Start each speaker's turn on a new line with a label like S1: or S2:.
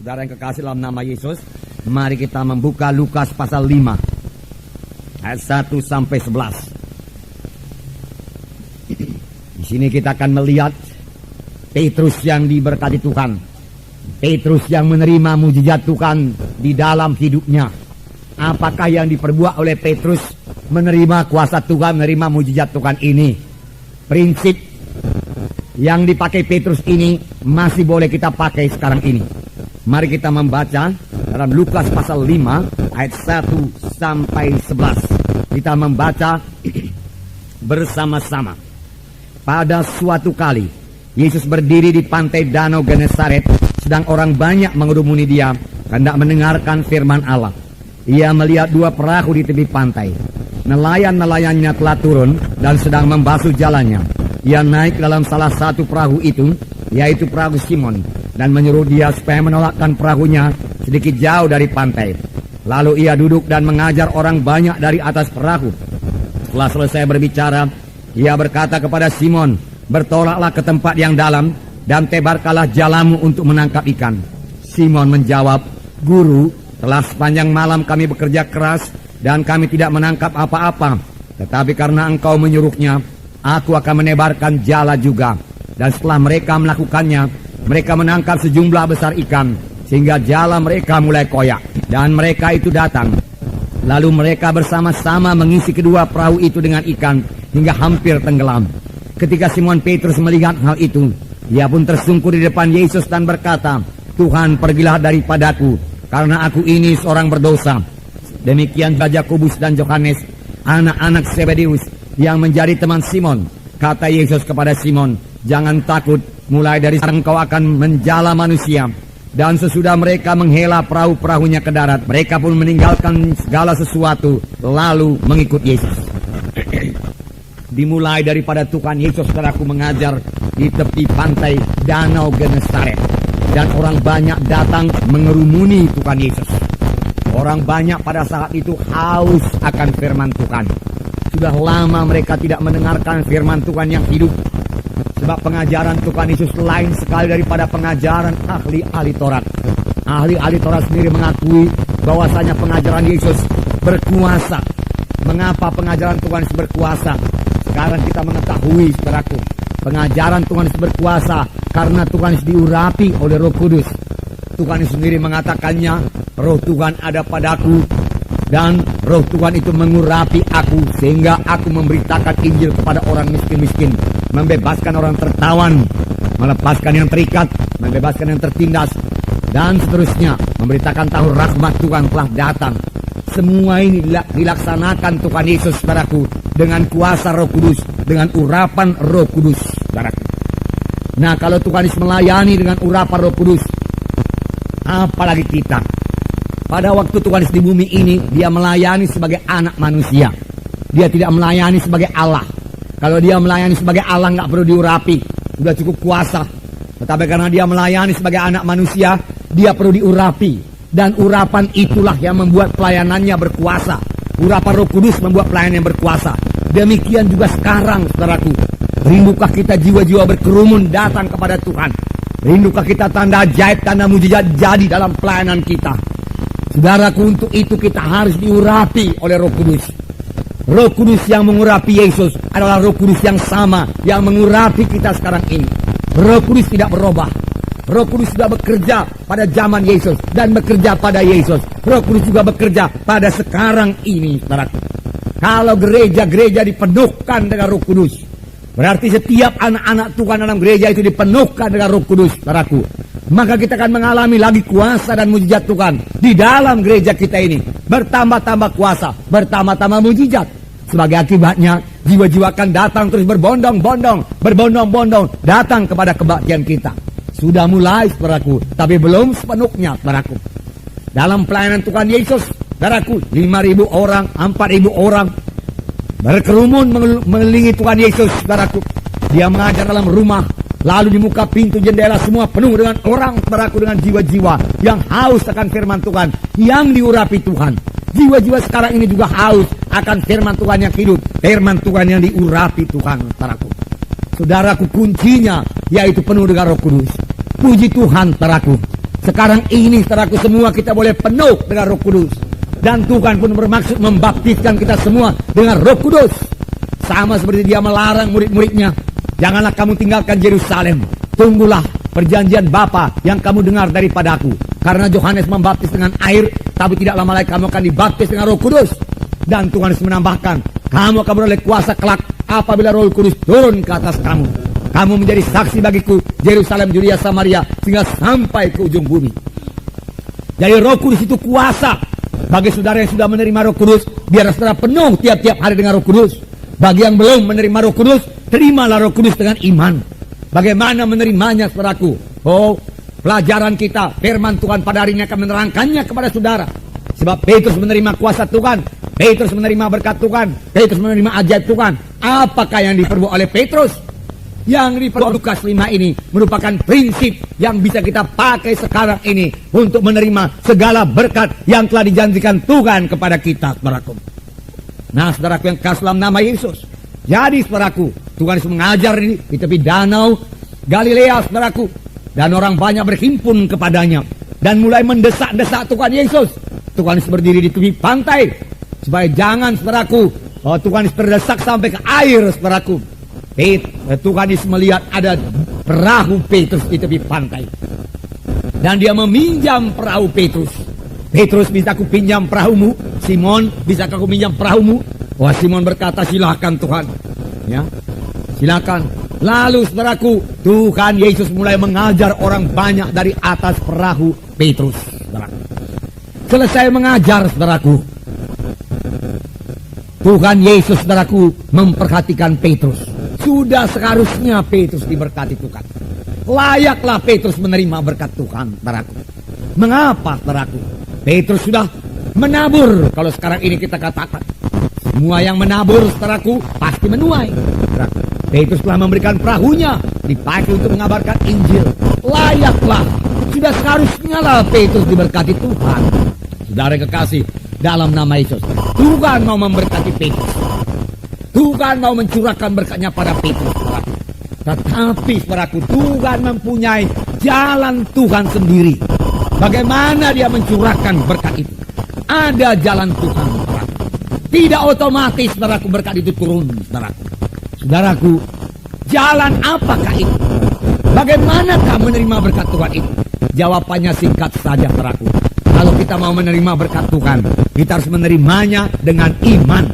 S1: Saudara yang kekasih dalam nama Yesus, mari kita membuka Lukas pasal 5 ayat 1 sampai 11. Di sini kita akan melihat Petrus yang diberkati Tuhan, Petrus yang menerima mujizat Tuhan di dalam hidupnya. Apakah yang diperbuat oleh Petrus menerima kuasa Tuhan, menerima mujizat Tuhan ini? Prinsip yang dipakai Petrus ini masih boleh kita pakai sekarang ini. Mari kita membaca dalam Lukas pasal 5 ayat 1 sampai 11. Kita membaca bersama-sama. Pada suatu kali Yesus berdiri di pantai Danau Genesaret, sedang orang banyak mengerumuni dia hendak mendengarkan firman Allah. Ia melihat dua perahu di tepi pantai. Nelayan-nelayannya telah turun dan sedang membasuh jalannya. Ia naik dalam salah satu perahu itu, yaitu perahu Simon, dan menyuruh dia supaya menolakkan perahunya sedikit jauh dari pantai. Lalu ia duduk dan mengajar orang banyak dari atas perahu. Setelah selesai berbicara, ia berkata kepada Simon, "Bertolaklah ke tempat yang dalam dan tebarkanlah jalamu untuk menangkap ikan." Simon menjawab, "Guru, telah sepanjang malam kami bekerja keras dan kami tidak menangkap apa-apa. Tetapi karena engkau menyuruhnya, aku akan menebarkan jala juga." Dan setelah mereka melakukannya, mereka menangkap sejumlah besar ikan, sehingga jala mereka mulai koyak. Dan mereka itu datang. Lalu mereka bersama-sama mengisi kedua perahu itu dengan ikan, hingga hampir tenggelam. Ketika Simon Petrus melihat hal itu, ia pun tersungkur di depan Yesus dan berkata, "Tuhan, pergilah daripadaku, karena aku ini seorang berdosa." Demikian juga Yakobus dan Yohanes, anak-anak Zebedeus, yang menjadi teman Simon. Kata Yesus kepada Simon, "Jangan takut, mulai dari sekarang kau akan menjala manusia." Dan sesudah mereka menghela perahu-perahunya ke darat, mereka pun meninggalkan segala sesuatu, lalu mengikut Yesus. Dimulai daripada Tuhan Yesus, saudaraku, mengajar di tepi pantai Danau Genesaret. Dan orang banyak datang mengerumuni Tuhan Yesus. Orang banyak pada saat itu haus akan firman Tuhan. Sudah lama mereka tidak mendengarkan firman Tuhan yang hidup. Sebab pengajaran Tuhan Yesus lain sekali daripada pengajaran ahli-ahli Taurat. Ahli-ahli Taurat sendiri mengakui bahwasanya pengajaran Yesus berkuasa. Mengapa pengajaran Tuhan Yesus berkuasa? Sekarang kita mengetahui, saudaraku, pengajaran Tuhan Yesus berkuasa karena Tuhan Yesus diurapi oleh Roh Kudus. Tuhan Yesus sendiri mengatakannya, "Roh Tuhan ada padaku, dan Roh Tuhan itu mengurapi aku, sehingga aku memberitakan Injil kepada orang miskin-miskin, membebaskan orang tertawan, melepaskan yang terikat, membebaskan yang tertindas, dan seterusnya, memberitakan tahun rahmat Tuhan telah datang." Semua ini dilaksanakan Tuhan Yesus, saudaraku, dengan kuasa Roh Kudus, dengan urapan Roh Kudus, saudaraku. Nah, kalau Tuhan Yesus melayani dengan urapan Roh Kudus, apalagi kita. Pada waktu Tuhan Yesus di bumi ini, dia melayani sebagai anak manusia. Dia tidak melayani sebagai Allah. Kalau dia melayani sebagai Allah, nggak perlu diurapi, sudah cukup kuasa. Tetapi karena dia melayani sebagai anak manusia, dia perlu diurapi. Dan urapan itulah yang membuat pelayanannya berkuasa. Urapan Roh Kudus membuat pelayanan yang berkuasa. Demikian juga sekarang, saudaraku. Rindukah kita jiwa-jiwa berkerumun datang kepada Tuhan? Rindukah kita tanda ajaib, tanda mujizat jadi dalam pelayanan kita? Saudaraku, untuk itu kita harus diurapi oleh Roh Kudus. Roh Kudus yang mengurapi Yesus adalah Roh Kudus yang sama yang mengurapi kita sekarang ini. Roh Kudus tidak berubah. Roh Kudus sudah bekerja pada zaman Yesus dan bekerja pada Yesus. Roh Kudus juga bekerja pada sekarang ini, saudaraku. Kalau gereja-gereja dipenuhkan dengan Roh Kudus, berarti setiap anak-anak Tuhan dalam gereja itu dipenuhkan dengan Roh Kudus, saudaraku. Maka kita akan mengalami lagi kuasa dan mujizat Tuhan di dalam gereja kita ini. Bertambah-tambah kuasa, bertambah-tambah mujizat. Sebagai akibatnya, jiwa-jiwa akan datang terus berbondong-bondong datang kepada kebaktian kita. Sudah mulai, saudaraku, tapi belum sepenuhnya, saudaraku. Dalam pelayanan Tuhan Yesus, saudaraku, 5.000 orang, 4.000 orang berkerumun mengelilingi Tuhan Yesus, saudaraku. Dia mengajar dalam rumah, lalu di muka pintu jendela semua penuh dengan orang, saudaraku, dengan jiwa-jiwa yang haus akan firman Tuhan, yang diurapi Tuhan. Jiwa-jiwa sekarang ini juga haus akan firman Tuhan yang hidup, firman Tuhan yang diurapi Tuhan, saudaraku. Saudaraku, kuncinya yaitu penuh dengan Roh Kudus. Puji Tuhan, saudaraku. Sekarang ini saudaraku semua kita boleh penuh dengan Roh Kudus. Dan Tuhan pun bermaksud membaptiskan kita semua dengan Roh Kudus. Sama seperti dia melarang murid-muridnya, janganlah kamu tinggalkan Yerusalem. Tunggulah perjanjian Bapa yang kamu dengar daripadaku. Karena Yohanes membaptis dengan air, tapi tidak lama lagi kamu akan dibaptis dengan Roh Kudus. Dan Tuhan Yesus menambahkan, kamu akan beroleh kuasa kelak apabila Roh Kudus turun ke atas kamu. Kamu menjadi saksi bagiku, Yerusalem, Yudea, Samaria, sehingga sampai ke ujung bumi. Jadi Roh Kudus itu kuasa. Bagi saudara yang sudah menerima Roh Kudus, biar saudara penuh tiap-tiap hari dengan Roh Kudus. Bagi yang belum menerima Roh Kudus, terimalah Roh Kudus dengan iman. Bagaimana menerimanya, saudaraku? Oh, pelajaran kita, firman Tuhan pada hari ini akan menerangkannya kepada saudara. Sebab Petrus menerima kuasa Tuhan, Petrus menerima berkat Tuhan, Petrus menerima ajaib Tuhan. Apakah yang diperbuat oleh Petrus? Yang diperbuat Lukas 5 ini merupakan prinsip yang bisa kita pakai sekarang ini untuk menerima segala berkat yang telah dijanjikan Tuhan kepada kita, saudaraku. Nah, saudaraku yang kasih dalam nama Yesus. Jadi, saudaraku, Tuhan Yesus mengajar ini di tepi danau Galilea, saudaraku. Dan orang banyak berhimpun kepadanya dan mulai mendesak-desak Tuhan Yesus. Tuhan Yesus berdiri di tepi pantai supaya jangan, saudaraku, Tuhan Yesus terdesak sampai ke air, saudaraku. Tuhan Yesus melihat ada perahu Petrus di tepi pantai dan dia meminjam perahu Petrus. Petrus, bisa aku pinjam perahumu? Simon, bisa aku pinjam perahumu? Wah, Simon berkata, silakan Tuhan. Ya, silakan. Lalu, saudaraku, Tuhan Yesus mulai mengajar orang banyak dari atas perahu Petrus, saudaraku. Selesai mengajar, saudaraku, Tuhan Yesus, saudaraku, memperhatikan Petrus. Sudah seharusnya Petrus diberkati Tuhan. Layaklah Petrus menerima berkat Tuhan, saudaraku. Mengapa, saudaraku? Petrus sudah menabur. Kalau sekarang ini kita katakan, semua yang menabur, saudaraku, pasti menuai. Petrus telah memberikan perahunya dipakai untuk mengabarkan Injil. Layaklah, sudah seharusnya lah Petrus diberkati Tuhan. Saudara kekasih, dalam nama Yesus, Tuhan mau memberkati Petrus. Tuhan mau mencurahkan berkatnya pada Petrus. Tetapi, saudaraku, Tuhan mempunyai jalan Tuhan sendiri. Bagaimana dia mencurahkan berkat itu? Ada jalan Tuhan, saudaraku. Tidak otomatis, saudaraku, berkat itu turun, saudaraku. Saudaraku, jalan apakah itu? Bagaimana kamu menerima berkat Tuhan itu? Jawabannya singkat saja, saudaraku. Kalau kita mau menerima berkat Tuhan, kita harus menerimanya dengan iman.